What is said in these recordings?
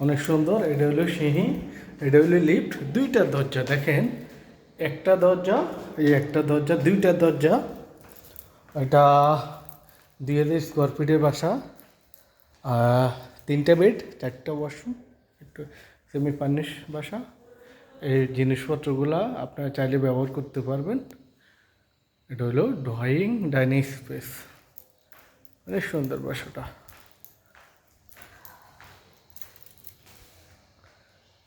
অনেক সুন্দর। এটা হলো সিঁড়ি, এটা হলো লিফট, দুইটা দরজা দেখেন, একটা দরজা, এই একটা দরজা, দুইটা দরজা। এটা 2000 স্কোয়ার ফিটের বাসা, 3টা বেড, 4টা ওয়াশরুম, একটু সেমি ফার্নিশ বাসা। এই জিনিসপত্রগুলো আপনারা চাইলে ব্যবহার করতে পারবেন। এটা হলো ড্রয়িং ডাইনিং স্পেস, অনেক সুন্দর বাসাটা।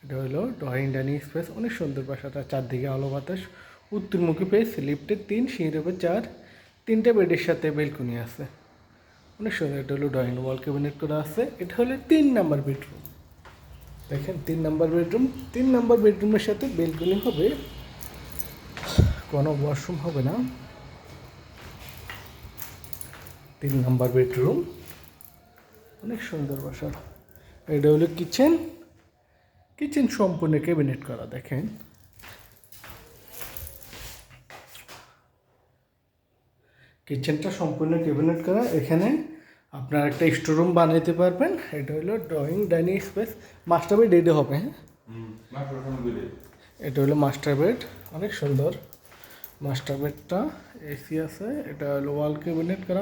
এটা হলো ড্রয়িং ডাইনিং স্পেস, অনেক সুন্দর বাসাটা। চারদিকে আলো বাতাস, উত্তরমুখী পেস, লিফটের 3, সিঁড়ির উপর 4, 3টা বেডের সাথে বেলকনি আছে, অনেক সুন্দর। এটা হলো ড্রয়িং ওয়াল ক্যাবিনেট করা আছে। এটা হলো 3 নাম্বার বেডরুম, দেখেন 3 নাম্বার বেডরুম। 3 নাম্বার বেডরুমের সাথে বেলকনি হবে, কোনো ওয়াশরুম হবে না। 3 নাম্বার বেডরুম, অনেক সুন্দর বাসা। এটা হলো কিচেন, কিচেন সম্পূর্ণ ক্যাবিনেট করা দেখেন। কিচেনটা সম্পূর্ণ ক্যাবিনেট করা। এখানে আপনার একটা স্টোরুম বানাইতে পারবেন। এটা হলো drawing dining space. Master bed এটা হবে, হ্যাঁ, এটা হলো মাস্টার বেড, অনেক সুন্দর মাস্টার বেডটা। এসি আছে। এটা হলো ওয়াল ক্যাবিনেট করা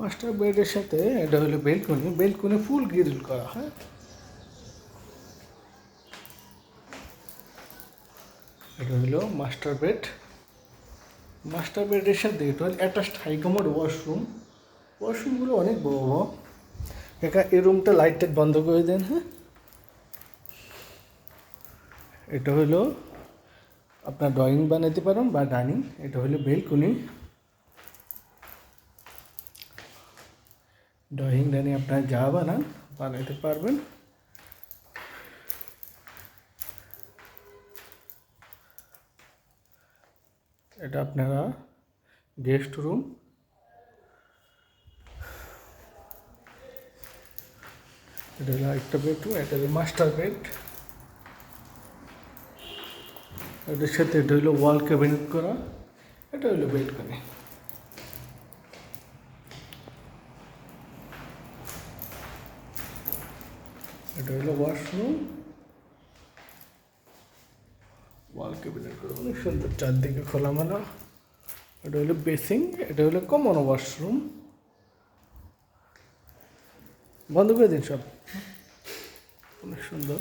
মাস্টার বেডের সাথে এটা হলো বেলকনি, বেলকনি ফুল গ্রিল করা, হ্যাঁ। এটা হলো মাস্টার বেড, মাস্টার বেডের সাথে এটা হলো অ্যাটাচড হাই কমোড ওয়াশরুম। ওয়াশরুমগুলো অনেক বড় বড়। এই রুমটা লাইট টাইট বন্ধ করে দেন, হ্যাঁ। এটা হলো আপনার ড্রয়িং বানাইতে পারেন বা ডাইনিং। এটা হলো বেলকনি, ড্রয়িং ডাইনিং আপনারা যা বানাইতে পারবেন। এটা আপনারা গেস্ট রুম। এটা হলো একটা বেডরুম, এটা হলো মাস্টার বেড। এটার সাথে এটা হলো ওয়াল ক্যাবিনেট করা, এটা হলো বেলকনি। এটা হলো ওয়াশরুম, ওয়াল ক্যাবিনেট করা, অনেক সুন্দর, চারদিকে খোলামেলা। এটা হলো বেসিং, এটা হলো কমন ওয়াশরুম। বন্ধ করে দিন সব, অনেক সুন্দর।